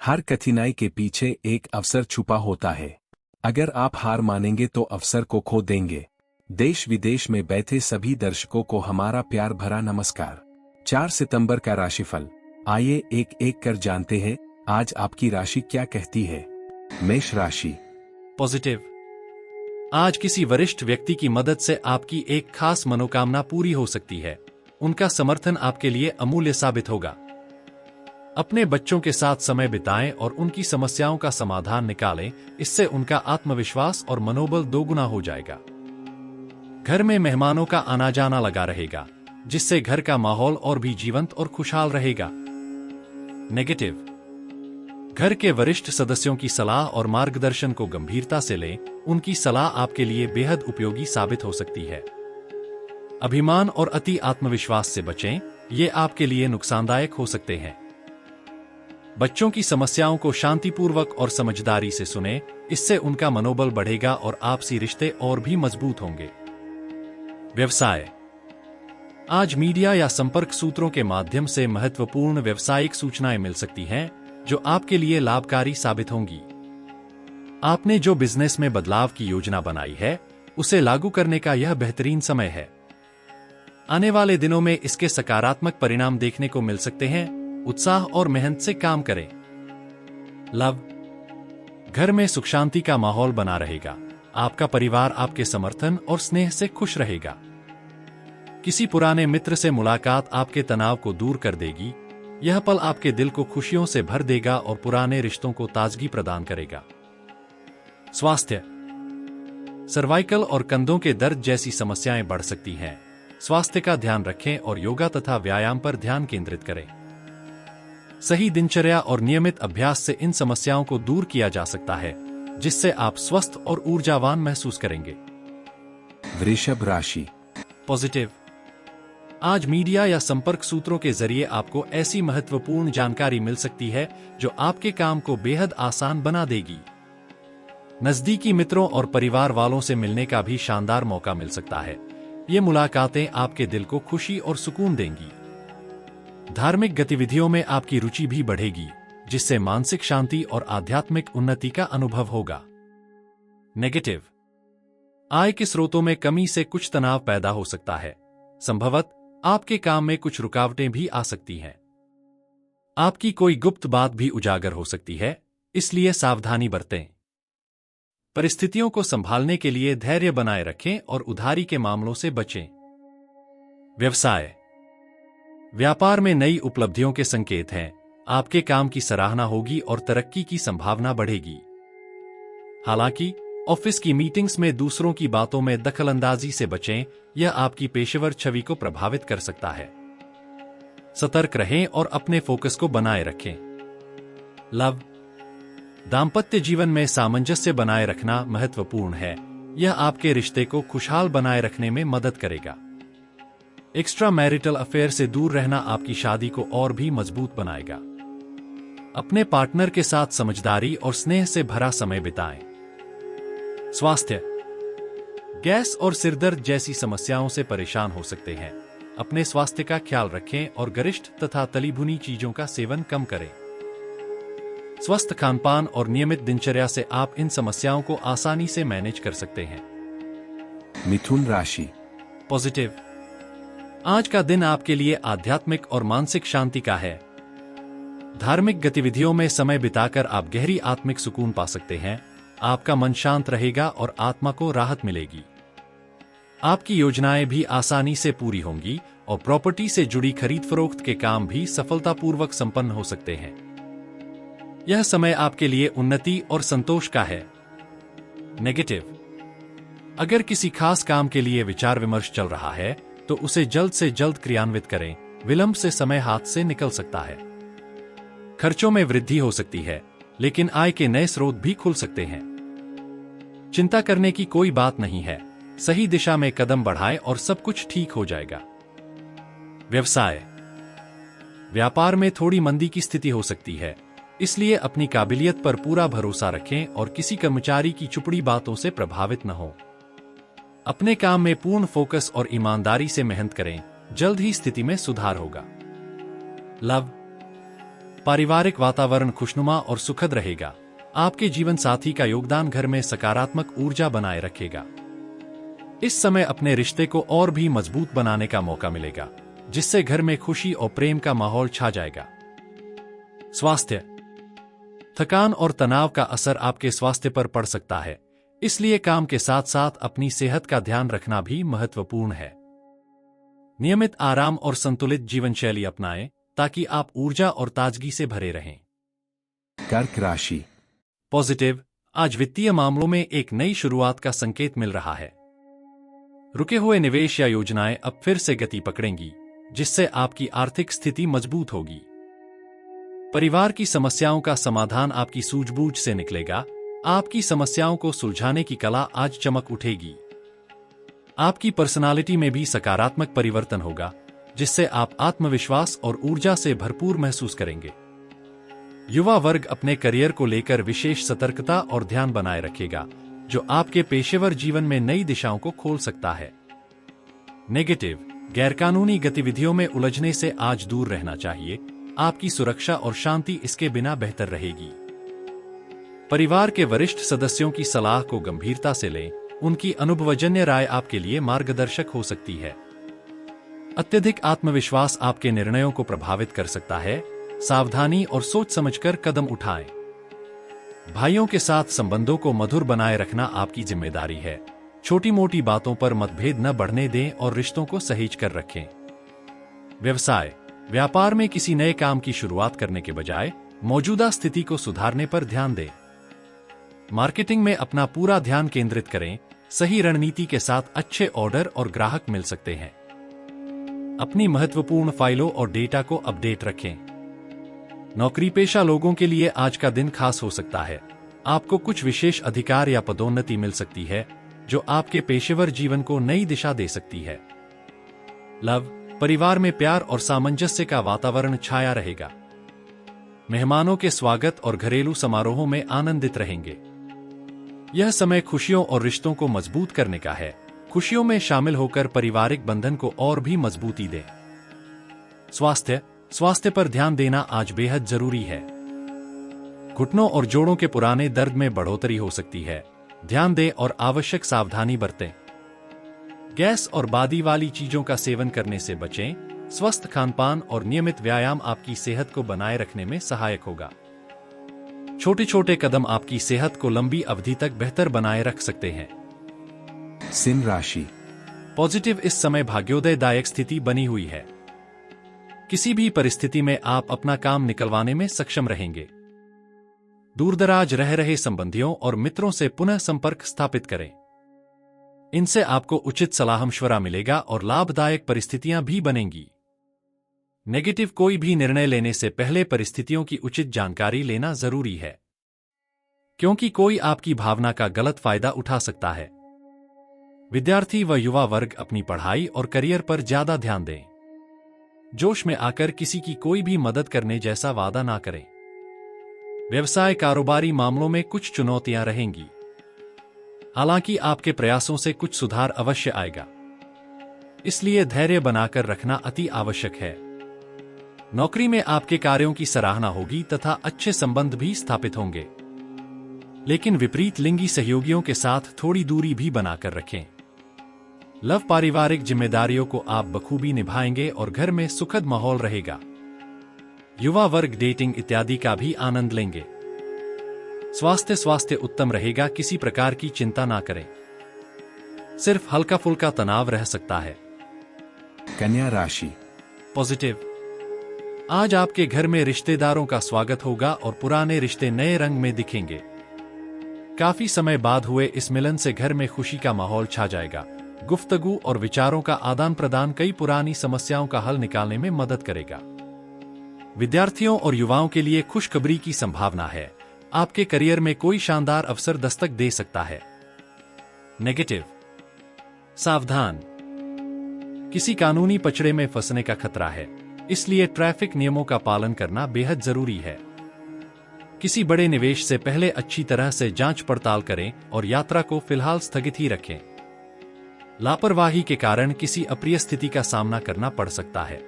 हर कठिनाई के पीछे एक अवसर छुपा होता है। अगर आप हार मानेंगे तो अवसर को खो देंगे। देश विदेश में बैठे सभी दर्शकों को हमारा प्यार भरा नमस्कार। 4 सितंबर का राशिफल, आइए एक एक कर जानते हैं आज आपकी राशि क्या कहती है। मेष राशि। पॉजिटिव। आज किसी वरिष्ठ व्यक्ति की मदद से आपकी एक खास मनोकामना पूरी हो सकती है। उनका समर्थन आपके लिए अमूल्य साबित होगा। अपने बच्चों के साथ समय बिताएं और उनकी समस्याओं का समाधान निकालें, इससे उनका आत्मविश्वास और मनोबल दोगुना हो जाएगा। घर में मेहमानों का आना जाना लगा रहेगा, जिससे घर का माहौल और भी जीवंत और खुशहाल रहेगा। नेगेटिव। घर के वरिष्ठ सदस्यों की सलाह और मार्गदर्शन को गंभीरता से लें, उनकी सलाह आपके लिए बेहद उपयोगी साबित हो सकती है। अभिमान और अति आत्मविश्वास से बचें, ये आपके लिए नुकसानदायक हो सकते हैं। बच्चों की समस्याओं को शांतिपूर्वक और समझदारी से सुनें, इससे उनका मनोबल बढ़ेगा और आपसी रिश्ते और भी मजबूत होंगे। व्यवसाय। आज मीडिया या संपर्क सूत्रों के माध्यम से महत्वपूर्ण व्यावसायिक सूचनाएं मिल सकती हैं, जो आपके लिए लाभकारी साबित होंगी। आपने जो बिजनेस में बदलाव की योजना बनाई है, उसे लागू करने का यह बेहतरीन समय है। आने वाले दिनों में इसके सकारात्मक परिणाम देखने को मिल सकते हैं। उत्साह और मेहनत से काम करें। लव। घर में सुख शांति का माहौल बना रहेगा। आपका परिवार आपके समर्थन और स्नेह से खुश रहेगा। किसी पुराने मित्र से मुलाकात आपके तनाव को दूर कर देगी। यह पल आपके दिल को खुशियों से भर देगा और पुराने रिश्तों को ताजगी प्रदान करेगा। स्वास्थ्य। सर्वाइकल और कंधों के दर्द जैसी समस्याएं बढ़ सकती हैं। स्वास्थ्य का ध्यान रखें और योगा तथा व्यायाम पर ध्यान केंद्रित करें। सही दिनचर्या और नियमित अभ्यास से इन समस्याओं को दूर किया जा सकता है, जिससे आप स्वस्थ और ऊर्जावान महसूस करेंगे। वृषभ राशि। पॉजिटिव। आज मीडिया या संपर्क सूत्रों के जरिए आपको ऐसी महत्वपूर्ण जानकारी मिल सकती है जो आपके काम को बेहद आसान बना देगी। नजदीकी मित्रों और परिवार वालों से मिलने का भी शानदार मौका मिल सकता है। ये मुलाकातें आपके दिल को खुशी और सुकून देंगी। धार्मिक गतिविधियों में आपकी रुचि भी बढ़ेगी, जिससे मानसिक शांति और आध्यात्मिक उन्नति का अनुभव होगा। नेगेटिव। आय के स्रोतों में कमी से कुछ तनाव पैदा हो सकता है। संभवतः आपके काम में कुछ रुकावटें भी आ सकती हैं। आपकी कोई गुप्त बात भी उजागर हो सकती है, इसलिए सावधानी बरतें। परिस्थितियों को संभालने के लिए धैर्य बनाए रखें और उधारी के मामलों से बचें। व्यवसाय। व्यापार में नई उपलब्धियों के संकेत हैं। आपके काम की सराहना होगी और तरक्की की संभावना बढ़ेगी। हालांकि ऑफिस की मीटिंग्स में दूसरों की बातों में दखलंदाजी से बचें, यह आपकी पेशेवर छवि को प्रभावित कर सकता है। सतर्क रहें और अपने फोकस को बनाए रखें। लव। दाम्पत्य जीवन में सामंजस्य बनाए रखना महत्वपूर्ण है। यह आपके रिश्ते को खुशहाल बनाए रखने में मदद करेगा। एक्स्ट्रा मैरिटल अफेयर से दूर रहना आपकी शादी को और भी मजबूत बनाएगा। अपने पार्टनर के साथ समझदारी और स्नेह से भरा समय बिताएं। स्वास्थ्य। गैस और सिरदर्द जैसी समस्याओं से परेशान हो सकते हैं। अपने स्वास्थ्य का ख्याल रखें और गरिष्ठ तथा तली भुनी चीजों का सेवन कम करें। स्वस्थ खानपान और नियमित दिनचर्या से आप इन समस्याओं को आसानी से मैनेज कर सकते हैं। मिथुन राशि। पॉजिटिव। आज का दिन आपके लिए आध्यात्मिक और मानसिक शांति का है। धार्मिक गतिविधियों में समय बिताकर आप गहरी आत्मिक सुकून पा सकते हैं। आपका मन शांत रहेगा और आत्मा को राहत मिलेगी। आपकी योजनाएं भी आसानी से पूरी होंगी और प्रॉपर्टी से जुड़ी खरीद फरोख्त के काम भी सफलतापूर्वक संपन्न हो सकते हैं। यह समय आपके लिए उन्नति और संतोष का है। नेगेटिव। अगर किसी खास काम के लिए विचार विमर्श चल रहा है तो उसे जल्द से जल्द क्रियान्वित करें। विलंब से समय हाथ से निकल सकता है। खर्चों में वृद्धि हो सकती है, लेकिन आय के नए स्रोत भी खुल सकते हैं। चिंता करने की कोई बात नहीं है। सही दिशा में कदम बढ़ाएं और सब कुछ ठीक हो जाएगा। व्यवसाय। व्यापार में थोड़ी मंदी की स्थिति हो सकती है, इसलिए अपनी काबिलियत पर पूरा भरोसा रखें और किसी कर्मचारी की चुपड़ी बातों से प्रभावित न हो। अपने काम में पूर्ण फोकस और ईमानदारी से मेहनत करें। जल्द ही स्थिति में सुधार होगा। लव। पारिवारिक वातावरण खुशनुमा और सुखद रहेगा। आपके जीवन साथी का योगदान घर में सकारात्मक ऊर्जा बनाए रखेगा। इस समय अपने रिश्ते को और भी मजबूत बनाने का मौका मिलेगा, जिससे घर में खुशी और प्रेम का माहौल छा जाएगा। स्वास्थ्य। थकान और तनाव का असर आपके स्वास्थ्य पर पड़ सकता है, इसलिए काम के साथ साथ अपनी सेहत का ध्यान रखना भी महत्वपूर्ण है। नियमित आराम और संतुलित जीवनशैली अपनाएं ताकि आप ऊर्जा और ताजगी से भरे रहें। कर्क राशि। पॉजिटिव। आज वित्तीय मामलों में एक नई शुरुआत का संकेत मिल रहा है। रुके हुए निवेश या योजनाएं अब फिर से गति पकड़ेंगी, जिससे आपकी आर्थिक स्थिति मजबूत होगी। परिवार की समस्याओं का समाधान आपकी सूझबूझ से निकलेगा। आपकी समस्याओं को सुलझाने की कला आज चमक उठेगी। आपकी पर्सनालिटी में भी सकारात्मक परिवर्तन होगा, जिससे आप आत्मविश्वास और ऊर्जा से भरपूर महसूस करेंगे। युवा वर्ग अपने करियर को लेकर विशेष सतर्कता और ध्यान बनाए रखेगा, जो आपके पेशेवर जीवन में नई दिशाओं को खोल सकता है। नेगेटिव। गैरकानूनी गतिविधियों में उलझने से आज दूर रहना चाहिए। आपकी सुरक्षा और शांति इसके बिना बेहतर रहेगी। परिवार के वरिष्ठ सदस्यों की सलाह को गंभीरता से लें। उनकी अनुभवजन्य राय आपके लिए मार्गदर्शक हो सकती है। अत्यधिक आत्मविश्वास आपके निर्णयों को प्रभावित कर सकता है। सावधानी और सोच समझकर कदम उठाएं। भाइयों के साथ संबंधों को मधुर बनाए रखना आपकी जिम्मेदारी है। छोटी मोटी बातों पर मतभेद न बढ़ने दें और रिश्तों को सहेज कर रखें। व्यवसाय। व्यापार में किसी नए काम की शुरुआत करने के बजाय मौजूदा स्थिति को सुधारने पर ध्यान दें। मार्केटिंग में अपना पूरा ध्यान केंद्रित करें। सही रणनीति के साथ अच्छे ऑर्डर और ग्राहक मिल सकते हैं। अपनी महत्वपूर्ण फाइलों और डेटा को अपडेट रखें। नौकरी पेशा लोगों के लिए आज का दिन खास हो सकता है। आपको कुछ विशेष अधिकार या पदोन्नति मिल सकती है, जो आपके पेशेवर जीवन को नई दिशा दे सकती है। लव। परिवार में प्यार और सामंजस्य का वातावरण छाया रहेगा। मेहमानों के स्वागत और घरेलू समारोहों में आनंदित रहेंगे। यह समय खुशियों और रिश्तों को मजबूत करने का है। खुशियों में शामिल होकर पारिवारिक बंधन को और भी मजबूती दें। स्वास्थ्य पर ध्यान देना आज बेहद जरूरी है। घुटनों और जोड़ों के पुराने दर्द में बढ़ोतरी हो सकती है। ध्यान दें और आवश्यक सावधानी बरतें। गैस और बादी वाली चीजों का सेवन करने से बचें। स्वस्थ खानपान और नियमित व्यायाम आपकी सेहत को बनाए रखने में सहायक होगा। छोटे छोटे कदम आपकी सेहत को लंबी अवधि तक बेहतर बनाए रख सकते हैं। सिंह राशि। पॉजिटिव। इस समय भाग्योदयदायक स्थिति बनी हुई है। किसी भी परिस्थिति में आप अपना काम निकलवाने में सक्षम रहेंगे। दूरदराज रह रहे संबंधियों और मित्रों से पुनः संपर्क स्थापित करें। इनसे आपको उचित सलाह मशवरा मिलेगा और लाभदायक परिस्थितियां भी बनेंगी। नेगेटिव। कोई भी निर्णय लेने से पहले परिस्थितियों की उचित जानकारी लेना जरूरी है, क्योंकि कोई आपकी भावना का गलत फायदा उठा सकता है। विद्यार्थी व युवा वर्ग अपनी पढ़ाई और करियर पर ज्यादा ध्यान दें। जोश में आकर किसी की कोई भी मदद करने जैसा वादा ना करें। व्यवसाय कारोबारी मामलों में कुछ चुनौतियां रहेंगी, हालांकि आपके प्रयासों से कुछ सुधार अवश्य आएगा, इसलिए धैर्य बनाकर रखना अति आवश्यक है। नौकरी में आपके कार्यों की सराहना होगी तथा अच्छे संबंध भी स्थापित होंगे, लेकिन विपरीत लिंगी सहयोगियों के साथ थोड़ी दूरी भी बनाकर रखें। लव। पारिवारिक जिम्मेदारियों को आप बखूबी निभाएंगे और घर में सुखद माहौल रहेगा। युवा वर्ग डेटिंग इत्यादि का भी आनंद लेंगे। स्वास्थ्य उत्तम रहेगा। किसी प्रकार की चिंता ना करें, सिर्फ हल्का फुल्का तनाव रह सकता है। कन्या राशि। पॉजिटिव। आज आपके घर में रिश्तेदारों का स्वागत होगा और पुराने रिश्ते नए रंग में दिखेंगे। काफी समय बाद हुए इस मिलन से घर में खुशी का माहौल छा जाएगा। गुफ्तगू और विचारों का आदान प्रदान कई पुरानी समस्याओं का हल निकालने में मदद करेगा। विद्यार्थियों और युवाओं के लिए खुशखबरी की संभावना है। आपके करियर में कोई शानदार अवसर दस्तक दे सकता है। नेगेटिव। सावधान। किसी कानूनी पचड़े में फंसने का खतरा है, इसलिए ट्रैफिक नियमों का पालन करना बेहद जरूरी है। किसी बड़े निवेश से पहले अच्छी तरह से जांच पड़ताल करें और यात्रा को फिलहाल स्थगित ही रखें। लापरवाही के कारण किसी अप्रिय स्थिति का सामना करना पड़ सकता है।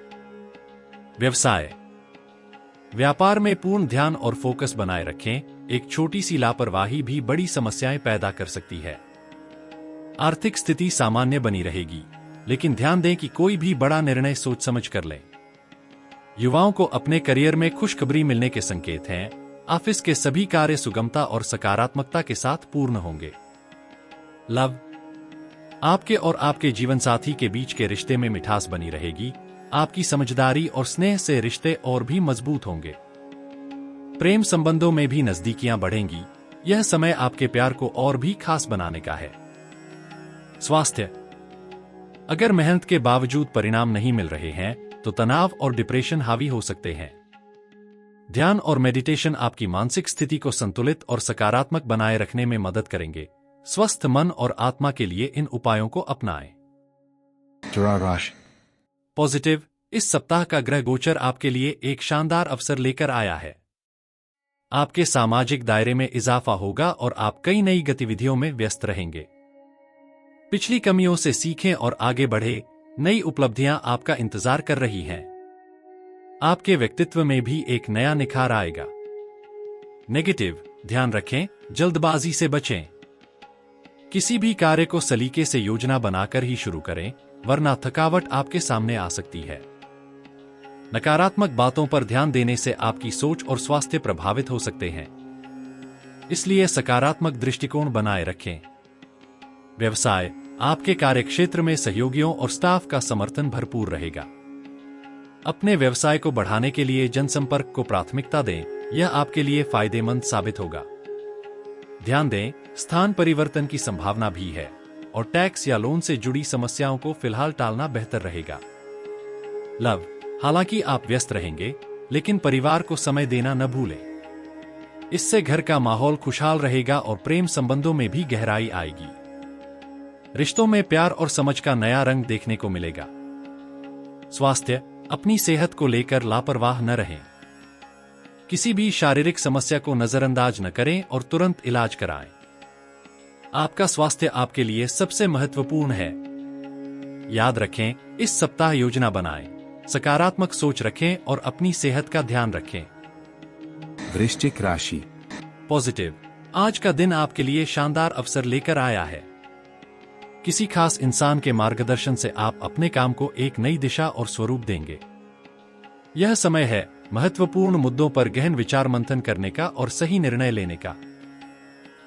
व्यवसाय। व्यापार में पूर्ण ध्यान और फोकस बनाए रखें। एक छोटी सी लापरवाही भी बड़ी समस्याएं पैदा कर सकती है। आर्थिक स्थिति सामान्य बनी रहेगी, लेकिन ध्यान दें कि कोई भी बड़ा निर्णय सोच समझ कर लें। युवाओं को अपने करियर में खुशखबरी मिलने के संकेत हैं। ऑफिस के सभी कार्य सुगमता और सकारात्मकता के साथ पूर्ण होंगे। लव, आपके और आपके जीवनसाथी के बीच के रिश्ते में मिठास बनी रहेगी। आपकी समझदारी और स्नेह से रिश्ते और भी मजबूत होंगे। प्रेम संबंधों में भी नजदीकियां बढ़ेंगी। यह समय आपके प्यार को और भी खास बनाने का है। स्वास्थ्य, अगर मेहनत के बावजूद परिणाम नहीं मिल रहे हैं तो तनाव और डिप्रेशन हावी हो सकते हैं। ध्यान और मेडिटेशन आपकी मानसिक स्थिति को संतुलित और सकारात्मक बनाए रखने में मदद करेंगे। स्वस्थ मन और आत्मा के लिए इन उपायों को अपनाएं। पॉजिटिव, इस सप्ताह का ग्रह गोचर आपके लिए एक शानदार अवसर लेकर आया है। आपके सामाजिक दायरे में इजाफा होगा और आप कई नई गतिविधियों में व्यस्त रहेंगे। पिछली कमियों से सीखें और आगे बढ़े। नई उपलब्धियां आपका इंतजार कर रही हैं। आपके व्यक्तित्व में भी एक नया निखार आएगा। नेगेटिव, ध्यान रखें, जल्दबाजी से बचें। किसी भी कार्य को सलीके से योजना बनाकर ही शुरू करें, वरना थकावट आपके सामने आ सकती है। नकारात्मक बातों पर ध्यान देने से आपकी सोच और स्वास्थ्य प्रभावित हो सकते हैं, इसलिए सकारात्मक दृष्टिकोण बनाए रखें। व्यवसाय, आपके कार्यक्षेत्र में सहयोगियों और स्टाफ का समर्थन भरपूर रहेगा। अपने व्यवसाय को बढ़ाने के लिए जनसंपर्क को प्राथमिकता दें, यह आपके लिए फायदेमंद साबित होगा। ध्यान दें, स्थान परिवर्तन की संभावना भी है और टैक्स या लोन से जुड़ी समस्याओं को फिलहाल टालना बेहतर रहेगा। लव, हालांकि आप व्यस्त रहेंगे, लेकिन परिवार को समय देना न भूलें। इससे घर का माहौल खुशहाल रहेगा और प्रेम संबंधों में भी गहराई आएगी। रिश्तों में प्यार और समझ का नया रंग देखने को मिलेगा। स्वास्थ्य, अपनी सेहत को लेकर लापरवाह न रहें। किसी भी शारीरिक समस्या को नजरअंदाज न करें और तुरंत इलाज कराएं। आपका स्वास्थ्य आपके लिए सबसे महत्वपूर्ण है। याद रखें, इस सप्ताह योजना बनाएं, सकारात्मक सोच रखें और अपनी सेहत का ध्यान रखें। वृश्चिक राशि, पॉजिटिव, आज का दिन आपके लिए शानदार अवसर लेकर आया है। किसी खास इंसान के मार्गदर्शन से आप अपने काम को एक नई दिशा और स्वरूप देंगे। यह समय है महत्वपूर्ण मुद्दों पर गहन विचार मंथन करने का और सही निर्णय लेने का।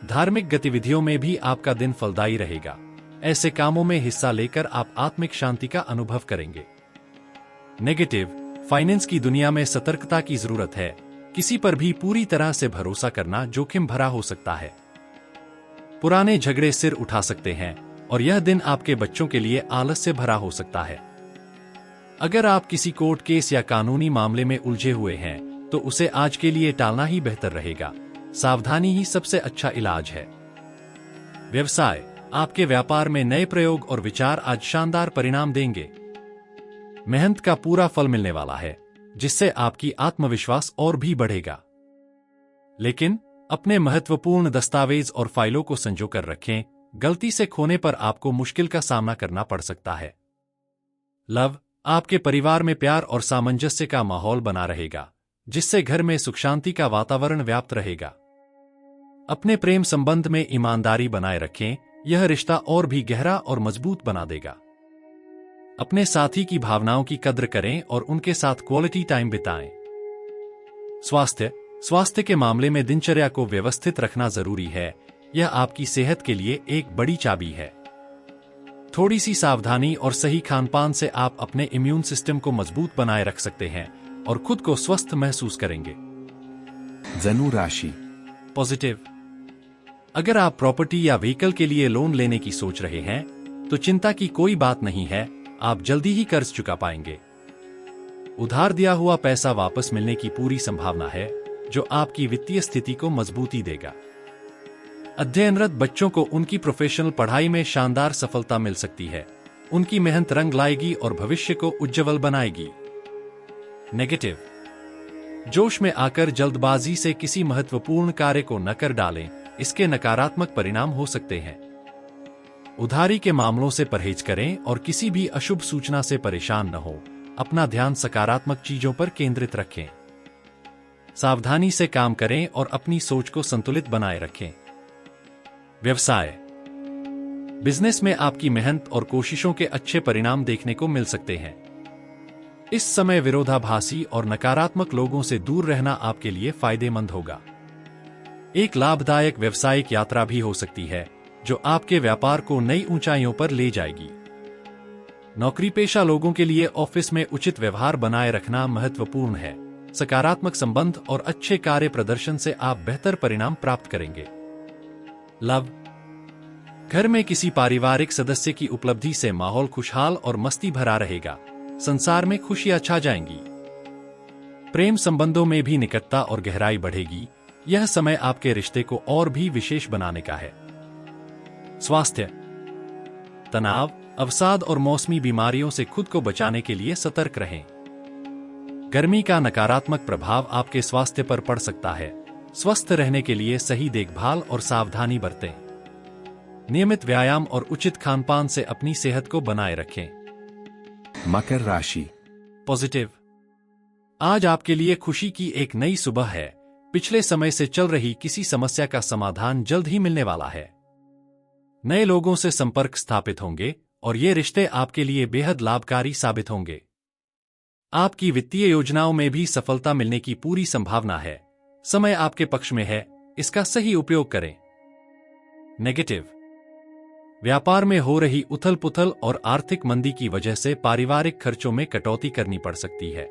धार्मिक गतिविधियों में भी आपका दिन फलदायी रहेगा। ऐसे कामों में हिस्सा लेकर आप आत्मिक शांति का अनुभव करेंगे। नेगेटिव, फाइनेंस की दुनिया में सतर्कता की जरूरत है। किसी पर भी पूरी तरह से भरोसा करना जोखिम भरा हो सकता है। पुराने झगड़े सिर उठा सकते हैं और यह दिन आपके बच्चों के लिए आलस्य भरा हो सकता है। अगर आप किसी कोर्ट केस या कानूनी मामले में उलझे हुए हैं तो उसे आज के लिए टालना ही बेहतर रहेगा। सावधानी ही सबसे अच्छा इलाज है। व्यवसाय, आपके व्यापार में नए प्रयोग और विचार आज शानदार परिणाम देंगे। मेहनत का पूरा फल मिलने वाला है, जिससे आपकी आत्मविश्वास और भी बढ़ेगा। लेकिन अपने महत्वपूर्ण दस्तावेज और फाइलों को संजो कर रखें। गलती से खोने पर आपको मुश्किल का सामना करना पड़ सकता है। लव, आपके परिवार में प्यार और सामंजस्य का माहौल बना रहेगा, जिससे घर में सुख शांति का वातावरण व्याप्त रहेगा। अपने प्रेम संबंध में ईमानदारी बनाए रखें, यह रिश्ता और भी गहरा और मजबूत बना देगा। अपने साथी की भावनाओं की कद्र करें और उनके साथ क्वालिटी टाइम बिताएं। स्वास्थ्य के मामले में दिनचर्या को व्यवस्थित रखना जरूरी है। यह आपकी सेहत के लिए एक बड़ी चाबी है। थोड़ी सी सावधानी और सही खानपान से आप अपने इम्यून सिस्टम को मजबूत बनाए रख सकते हैं और खुद को स्वस्थ महसूस करेंगे। धनु राशि, पॉजिटिव, अगर आप प्रॉपर्टी या व्हीकल के लिए लोन लेने की सोच रहे हैं तो चिंता की कोई बात नहीं है। आप जल्दी ही कर्ज चुका पाएंगे। उधार दिया हुआ पैसा वापस मिलने की पूरी संभावना है, जो आपकी वित्तीय स्थिति को मजबूती देगा। अध्ययनरत बच्चों को उनकी प्रोफेशनल पढ़ाई में शानदार सफलता मिल सकती है। उनकी मेहनत रंग लाएगी और भविष्य को उज्जवल बनाएगी। नेगेटिव, जोश में आकर जल्दबाजी से किसी महत्वपूर्ण कार्य को न कर डालें, इसके नकारात्मक परिणाम हो सकते हैं। उधारी के मामलों से परहेज करें और किसी भी अशुभ सूचना से परेशान न हो। अपना ध्यान सकारात्मक चीजों पर केंद्रित रखें। सावधानी से काम करें और अपनी सोच को संतुलित बनाए रखें। व्यवसाय। बिजनेस में आपकी मेहनत और कोशिशों के अच्छे परिणाम देखने को मिल सकते हैं। इस समय विरोधाभासी और नकारात्मक लोगों से दूर रहना आपके लिए फायदेमंद होगा। एक लाभदायक व्यावसायिक यात्रा भी हो सकती है जो आपके व्यापार को नई ऊंचाइयों पर ले जाएगी। नौकरी पेशा लोगों के लिए ऑफिस में उचित व्यवहार बनाए रखना महत्वपूर्ण है। सकारात्मक संबंध और अच्छे कार्य प्रदर्शन से आप बेहतर परिणाम प्राप्त करेंगे। लव। घर में किसी पारिवारिक सदस्य की उपलब्धि से माहौल खुशहाल और मस्ती भरा रहेगा। संसार में खुशियां छा जाएंगी। प्रेम संबंधों में भी निकटता और गहराई बढ़ेगी। यह समय आपके रिश्ते को और भी विशेष बनाने का है। स्वास्थ्य। तनाव, अवसाद और मौसमी बीमारियों से खुद को बचाने के लिए सतर्क रहें। गर्मी का नकारात्मक प्रभाव आपके स्वास्थ्य पर पड़ सकता है। स्वस्थ रहने के लिए सही देखभाल और सावधानी बरतें। नियमित व्यायाम और उचित खानपान से अपनी सेहत को बनाए रखें। मकर राशि। पॉजिटिव। आज आपके लिए खुशी की एक नई सुबह है। पिछले समय से चल रही किसी समस्या का समाधान जल्द ही मिलने वाला है। नए लोगों से संपर्क स्थापित होंगे और ये रिश्ते आपके लिए बेहद लाभकारी साबित होंगे। आपकी वित्तीय योजनाओं में भी सफलता मिलने की पूरी संभावना है। समय आपके पक्ष में है, इसका सही उपयोग करें। नेगेटिव। व्यापार में हो रही उथल पुथल और आर्थिक मंदी की वजह से पारिवारिक खर्चों में कटौती करनी पड़ सकती है।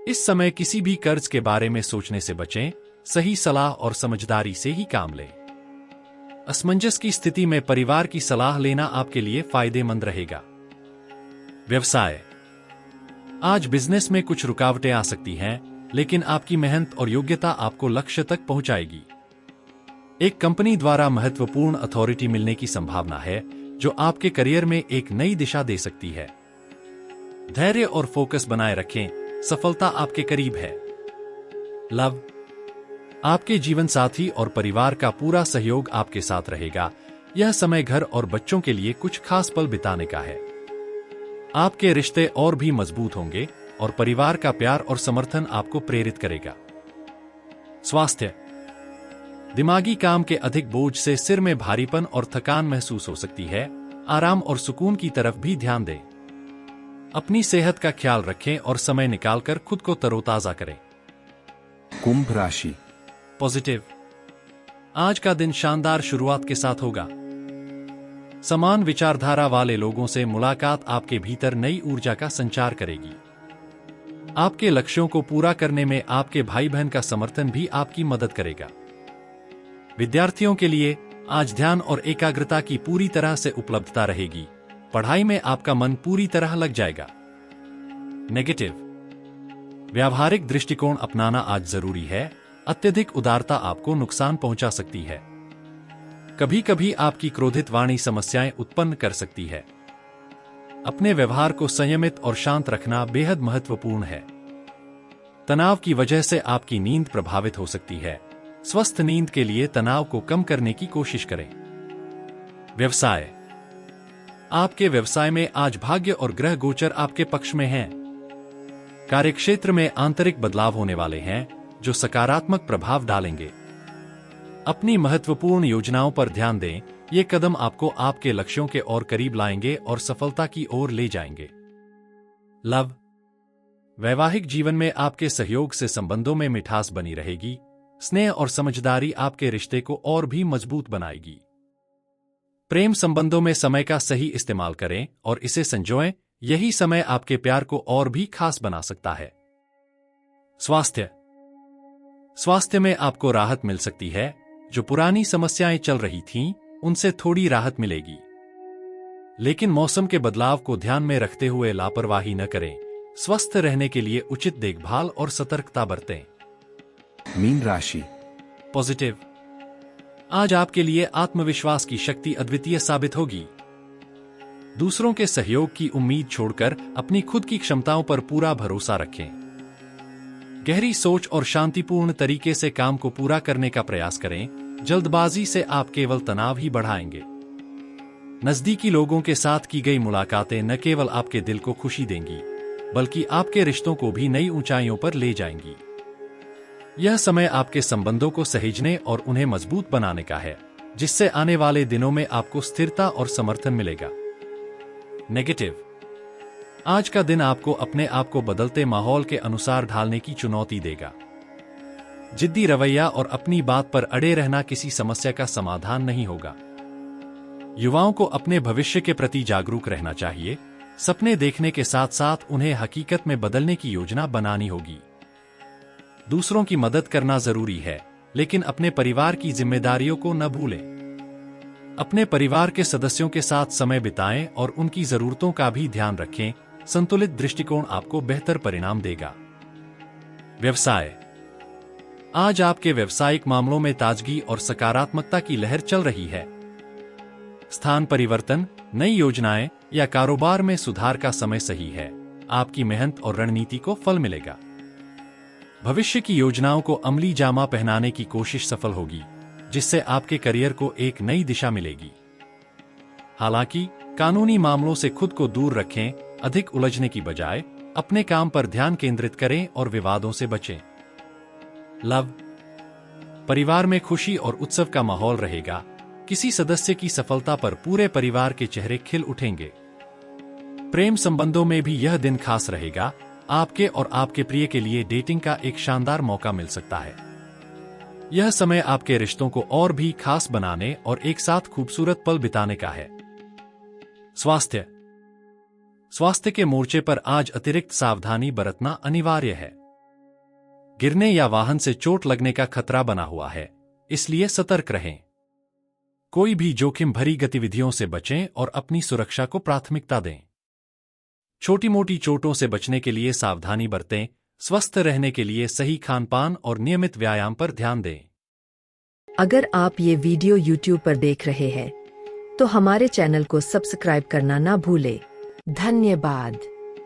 इस समय किसी भी कर्ज के बारे में सोचने से बचें। सही सलाह और समझदारी से ही काम लें। असमंजस की स्थिति में परिवार की सलाह लेना आपके लिए फायदेमंद रहेगा। व्यवसाय। आज बिजनेस में कुछ रुकावटें आ सकती हैं, लेकिन आपकी मेहनत और योग्यता आपको लक्ष्य तक पहुंचाएगी। एक कंपनी द्वारा महत्वपूर्ण अथॉरिटी मिलने की संभावना है जो आपके करियर में एक नई दिशा दे सकती है। धैर्य और फोकस बनाए रखें, सफलता आपके करीब है। लव। आपके जीवन साथी और परिवार का पूरा सहयोग आपके साथ रहेगा। यह समय घर और बच्चों के लिए कुछ खास पल बिताने का है। आपके रिश्ते और भी मजबूत होंगे और परिवार का प्यार और समर्थन आपको प्रेरित करेगा। स्वास्थ्य। दिमागी काम के अधिक बोझ से सिर में भारीपन और थकान महसूस हो सकती है। आराम और सुकून की तरफ भी ध्यान दें। अपनी सेहत का ख्याल रखें और समय निकालकर खुद को तरोताजा करें। कुंभ राशि। पॉजिटिव। आज का दिन शानदार शुरुआत के साथ होगा। समान विचारधारा वाले लोगों से मुलाकात आपके भीतर नई ऊर्जा का संचार करेगी। आपके लक्ष्यों को पूरा करने में आपके भाई बहन का समर्थन भी आपकी मदद करेगा। विद्यार्थियों के लिए आज ध्यान और एकाग्रता की पूरी तरह से उपलब्धता रहेगी। पढ़ाई में आपका मन पूरी तरह लग जाएगा। नेगेटिव। व्यावहारिक दृष्टिकोण अपनाना आज जरूरी है। अत्यधिक उदारता आपको नुकसान पहुंचा सकती है। कभी कभी आपकी क्रोधित वाणी समस्याएं उत्पन्न कर सकती है। अपने व्यवहार को संयमित और शांत रखना बेहद महत्वपूर्ण है। तनाव की वजह से आपकी नींद प्रभावित हो सकती है। स्वस्थ नींद के लिए तनाव को कम करने की कोशिश करें। व्यवसाय। आपके व्यवसाय में आज भाग्य और ग्रह गोचर आपके पक्ष में हैं। कार्यक्षेत्र में आंतरिक बदलाव होने वाले हैं जो सकारात्मक प्रभाव डालेंगे। अपनी महत्वपूर्ण योजनाओं पर ध्यान दें। ये कदम आपको आपके लक्ष्यों के और करीब लाएंगे और सफलता की ओर ले जाएंगे। लव। वैवाहिक जीवन में आपके सहयोग से संबंधों में मिठास बनी रहेगी। स्नेह और समझदारी आपके रिश्ते को और भी मजबूत बनाएगी। प्रेम संबंधों में समय का सही इस्तेमाल करें और इसे संजोएं। यही समय आपके प्यार को और भी खास बना सकता है। स्वास्थ्य। स्वास्थ्य में आपको राहत मिल सकती है। जो पुरानी समस्याएं चल रही थीं, उनसे थोड़ी राहत मिलेगी। लेकिन मौसम के बदलाव को ध्यान में रखते हुए लापरवाही न करें। स्वस्थ रहने के लिए उचित देखभाल और सतर्कता बरतें। मीन राशि। पॉजिटिव। आज आपके लिए आत्मविश्वास की शक्ति अद्वितीय साबित होगी। दूसरों के सहयोग की उम्मीद छोड़कर अपनी खुद की क्षमताओं पर पूरा भरोसा रखें। गहरी सोच और शांतिपूर्ण तरीके से काम को पूरा करने का प्रयास करें। जल्दबाजी से आप केवल तनाव ही बढ़ाएंगे। नजदीकी लोगों के साथ की गई मुलाकातें न केवल आपके दिल को खुशी देंगी, बल्कि आपके रिश्तों को भी नई ऊंचाइयों पर ले जाएंगी। यह समय आपके संबंधों को सहेजने और उन्हें मजबूत बनाने का है, जिससे आने वाले दिनों में आपको स्थिरता और समर्थन मिलेगा। नेगेटिव। आज का दिन आपको अपने आप को बदलते माहौल के अनुसार ढालने की चुनौती देगा। जिद्दी रवैया और अपनी बात पर अड़े रहना किसी समस्या का समाधान नहीं होगा। युवाओं को अपने भविष्य के प्रति जागरूक रहना चाहिए। सपने देखने के साथ साथ उन्हें हकीकत में बदलने की योजना बनानी होगी। दूसरों की मदद करना जरूरी है, लेकिन अपने परिवार की जिम्मेदारियों को न भूलें। अपने परिवार के सदस्यों के साथ समय बिताएं और उनकी जरूरतों का भी ध्यान रखें। संतुलित दृष्टिकोण आपको बेहतर परिणाम देगा। व्यवसाय। आज आपके व्यावसायिक मामलों में ताजगी और सकारात्मकता की लहर चल रही है। स्थान परिवर्तन, नई योजनाएं या कारोबार में सुधार का समय सही है। आपकी मेहनत और रणनीति को फल मिलेगा। भविष्य की योजनाओं को अमली जामा पहनाने की कोशिश सफल होगी, जिससे आपके करियर को एक नई दिशा मिलेगी। हालांकि कानूनी मामलों से खुद को दूर रखें। अधिक उलझने की बजाय अपने काम पर ध्यान केंद्रित करें और विवादों से बचें। लव। परिवार में खुशी और उत्सव का माहौल रहेगा। किसी सदस्य की सफलता पर पूरे परिवार के चेहरे खिल उठेंगे। प्रेम संबंधों में भी यह दिन खास रहेगा। आपके और आपके प्रिय के लिए डेटिंग का एक शानदार मौका मिल सकता है। यह समय आपके रिश्तों को और भी खास बनाने और एक साथ खूबसूरत पल बिताने का है। स्वास्थ्य। स्वास्थ्य के मोर्चे पर आज अतिरिक्त सावधानी बरतना अनिवार्य है। गिरने या वाहन से चोट लगने का खतरा बना हुआ है, इसलिए सतर्क रहें। कोई भी जोखिम भरी गतिविधियों से बचें और अपनी सुरक्षा को प्राथमिकता दें। छोटी मोटी चोटों से बचने के लिए सावधानी बरतें। स्वस्थ रहने के लिए सही खानपान और नियमित व्यायाम पर ध्यान दें। अगर आप ये वीडियो YouTube पर देख रहे हैं, तो हमारे चैनल को सब्सक्राइब करना ना भूलें। धन्यवाद।